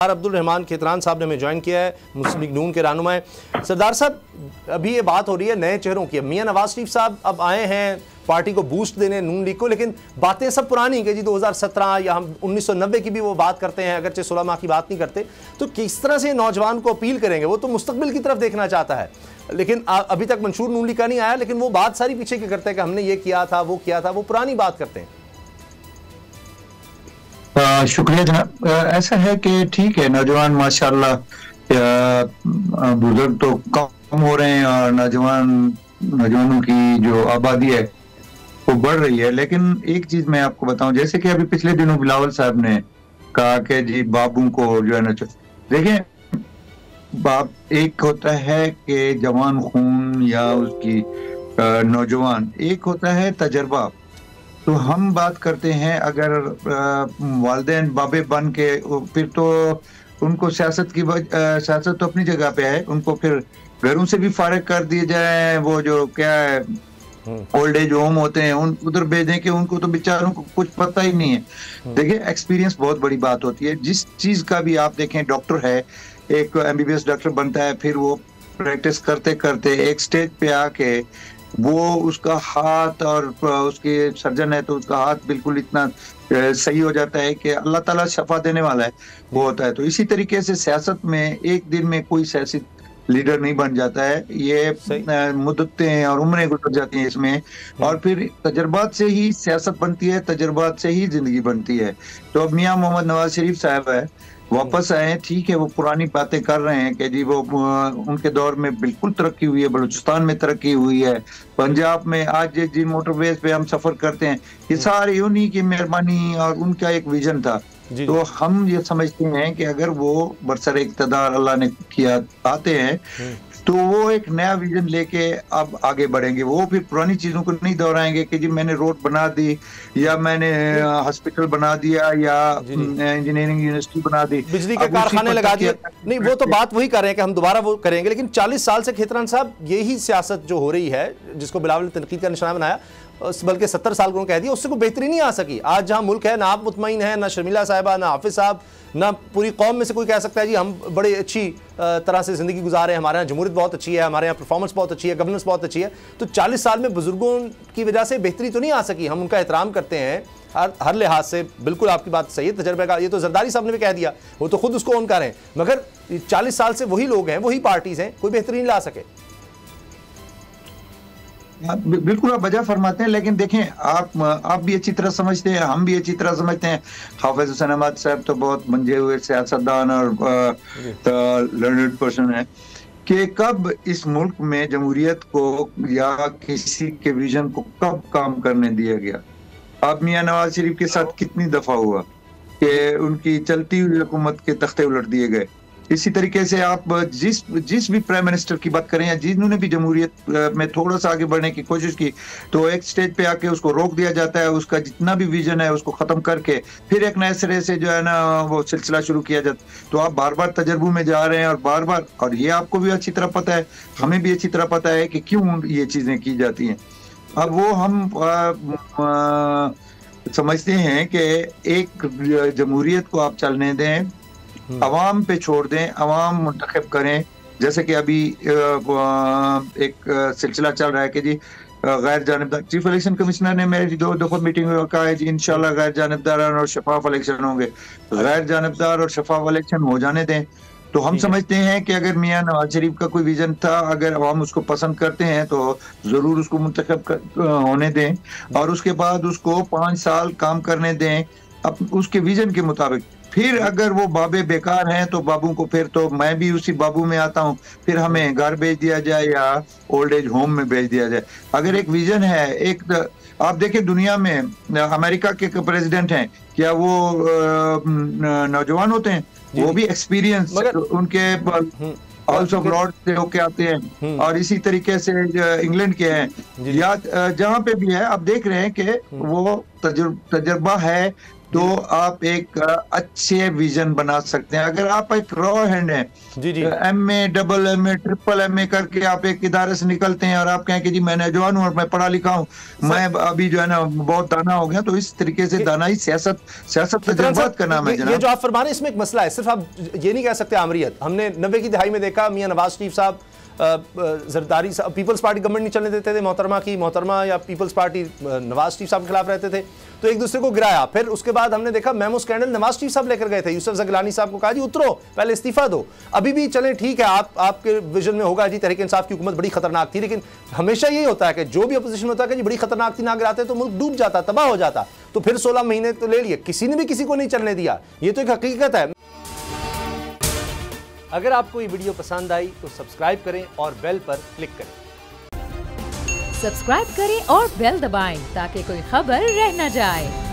अब्दुल रहमान खेतरान साहब ने हमें ज्वाइन किया है, मुस्लिम लीग नून के रहनुमा है। सरदार साहब, अभी ये बात हो रही है नए चेहरों की। मियां नवाज शरीफ साहब अब आए हैं पार्टी को बूस्ट देने, नून लीग को, लेकिन बातें सब पुरानी कि जी 2017 या हम 1990 की भी वो बात करते हैं, अगरचे 16 माह की बात नहीं करते। तो किस तरह से नौजवान को अपील करेंगे? वो तो मुस्तकबिल की तरफ देखना चाहता है, लेकिन अभी तक मंशूर नून लीग का नहीं आया, लेकिन वो बात सारी पीछे की करते हैं कि हमने ये किया था, वो किया था, वो पुरानी बात करते हैं। शुक्रिया जनाब। ऐसा है कि ठीक है, नौजवान माशाल्लाह बुजुर्ग तो कम हो रहे हैं और नौजवानों की जो आबादी है वो बढ़ रही है। लेकिन एक चीज मैं आपको बताऊं, जैसे कि अभी पिछले दिनों बिलावल साहब ने कहा कि जी बाबू को जो है ना, देखें बाप एक होता है कि जवान खून या उसकी नौजवान, एक होता है तजर्बा। तो हम बात करते हैं अगर वालिदैन बाबे बन के, फिर तो उनको सियासत तो अपनी जगह पे है, उनको फिर घरों से भी फारिग कर दिए जाए, वो जो क्या है ओल्ड एज होम होते हैं उन उधर भेज दें कि उनको तो बेचारों को कुछ पता ही नहीं है। देखिए एक्सपीरियंस बहुत बड़ी बात होती है। जिस चीज का भी आप देखें, डॉक्टर है, एक MBBS डॉक्टर बनता है, फिर वो प्रैक्टिस करते करते एक स्टेज पे आके वो उसका हाथ, और उसके सर्जन है तो उसका हाथ बिल्कुल इतना सही हो जाता है कि अल्लाह ताला शफा देने वाला है, वो होता है। तो इसी तरीके से सियासत में एक दिन में कोई सियासी लीडर नहीं बन जाता है, ये मुद्दतें और उम्रें गुजर जाती हैं इसमें, और फिर तजर्बात से ही सियासत बनती है, तजर्बात से ही जिंदगी बनती है। तो अब मियां मोहम्मद नवाज शरीफ साहब है, वापस आए, ठीक है, वो पुरानी बातें कर रहे हैं कि जी वो उनके दौर में बिल्कुल तरक्की हुई है, बलूचिस्तान में तरक्की हुई है, पंजाब में आज जिन मोटरवेज पे हम सफर करते हैं ये सारी उन्हीं की मेहरबानी और उनका एक विजन था। तो हम ये समझते हैं कि अगर वो बरसर इक़्तिदार अल्लाह ने किया आते हैं तो वो एक नया विजन लेके अब आगे बढ़ेंगे। वो फिर पुरानी चीजों को नहीं दोहराएंगे कि जी मैंने रोड बना दी या मैंने हॉस्पिटल बना दिया या इंजीनियरिंग यूनिवर्सिटी बना दी, बिजली के कारखाने लगा दिए। नहीं, वो तो बात वही कर रहे हैं कि हम दोबारा वो करेंगे, लेकिन 40 साल से खेतरान साहब यही सियासत जो हो रही है, जिसको बिलावल ने तनकीद का निशाना बनाया, बल्कि 70 साल को कह दिया, उससे कोई बेहतरी नहीं आ सकी। आज जहां मुल्क है, ना आप मुतमईन है, ना शर्मिला साहिबा, ना हाफिज साहब, ना पूरी कौम में से कोई कह सकता है जी हम बड़े अच्छी तरह से ज़िंदगी गुजार रहे हैं, हमारे यहाँ जमहूरियत बहुत अच्छी है, हमारे यहाँ परफॉर्मेंस बहुत अच्छी है, गवर्नेंस बहुत अच्छी है। तो 40 साल में बुजुर्गों की वजह से बेहतरी तो नहीं आ सकी। हम उनका एहतराम करते हैं हर लिहाज से, बिल्कुल आपकी बात सही है, तजर्बे का, ये तो जरदारी साहब ने भी कह दिया, वो तो खुद उसको ऑन कर रहे हैं, मगर 40 साल से वही लोग हैं, वही पार्टीज हैं, कोई बेहतरी नहीं ला सके। बिल्कुल आप वजह फरमाते हैं, लेकिन देखें आप भी अच्छी तरह समझते हैं, हम भी अच्छी तरह समझते हैं। हाफिज हुसैन अहमद साहब तो बहुत मंजे हुए सियासतदान और लर्नड पर्सन है कि कब इस मुल्क में जमहूरियत को या किसी के विजन को कब काम करने दिया गया। अब मियां नवाज शरीफ के साथ कितनी दफा हुआ कि उनकी चलती हुई हुकूमत के तख्ते उलट दिए गए। इसी तरीके से आप जिस भी प्राइम मिनिस्टर की बात करें या जिन्होंने भी जमहूरियत में थोड़ा सा आगे बढ़ने की कोशिश की, तो एक स्टेज पे आके उसको रोक दिया जाता है, उसका जितना भी विजन है उसको खत्म करके फिर एक नए सिरे से जो है ना वो सिलसिला शुरू किया जाता है। तो आप बार बार तजर्बों में जा रहे हैं और बार बार, और ये आपको भी अच्छी तरह पता है, हमें भी अच्छी तरह पता है कि क्यों ये चीजें की जाती हैं। अब वो हम समझते हैं कि एक जमहूरियत को आप चलने दें, अवाम पे छोड़ दें, अवाम मुंतखब करें। जैसे कि अभी एक सिलसिला चल रहा है कि जी गैर जानिबदार, चीफ इलेक्शन कमिश्नर ने मेरी 2 दफा मीटिंग में कहा है जी इंशाल्लाह गैर जानिबदार और शफाफ इलेक्शन होंगे। गैर जानिबदार और शफाफ इलेक्शन हो जाने दें। तो हम समझते हैं कि अगर मियां नवाज शरीफ का कोई विजन था, अगर अवाम उसको पसंद करते हैं तो जरूर उसको मुंतखब होने दें और उसके बाद उसको 5 साल काम करने दें उसके विजन के मुताबिक। फिर अगर वो बाबे बेकार हैं तो बाबू को, फिर तो मैं भी उसी बाबू में आता हूँ, फिर हमें घर भेज दिया जाए या ओल्ड एज होम में भेज दिया जाए। अगर एक विजन है, एक आप देखें दुनिया में अमेरिका के प्रेसिडेंट हैं, क्या वो नौजवान होते हैं? वो भी एक्सपीरियंस उनके हाउस ऑफ लॉर्ड्स से होके आते हैं, और इसी तरीके से इंग्लैंड के हैं या जहां पे भी है, आप देख रहे हैं कि वो तजर्बा है, तो आप एक अच्छे विजन बना सकते हैं। अगर आप एक रॉ हैंड है, जी जी, MA, double MA, triple MA करके आप एक इदारे से निकलते हैं और आप कहें कि जी मैं नौजवान हूं और मैं पढ़ा लिखा हूं, मैं अभी जो है ना बहुत दाना हो गया, तो इस तरीके से दानाई सियासत तजुर्बात का नाम है जनाब। ये जो आप फरमा रहे हैं इसमें एक मसला है, सिर्फ आप ये नहीं कह सकते आमरीत। हमने 90 की दहाई में देखा, मियां नवाज शरीफ साहब जरदारी साहब पीपल्स पार्टी गवर्नमेंट नहीं चलने देते थे, मोहतरमा या पीपल्स पार्टी नवाज शरीफ साहब के खिलाफ रहते थे, तो एक दूसरे को गिराया। फिर उसके बाद हमने देखा मेमो स्कैंडल नवाज शरीफ साहब लेकर गए थे, यूसुफ ज़गलानी साहब को कहा जी उतरो, पहले इस्तीफा दो। अभी भी चले ठीक है, आपके विजन में होगा जी तहरीक इंसाफ की हुकूमत बड़ी खतरनाक थी, लेकिन हमेशा यही होता है कि जो भी अपोजिशन होता है कि जी बड़ी खतरनाक थी, ना गिराते तो मुल्क डूब जाता, तबाह हो जाता। तो फिर 16 महीने तो ले लिए, किसी ने भी किसी को नहीं चलने दिया, ये तो एक हकीकत है। अगर आपको ये वीडियो पसंद आई तो सब्सक्राइब करें और बेल पर क्लिक करें। सब्सक्राइब करें और बेल दबाएं ताकि कोई खबर रह न जाए।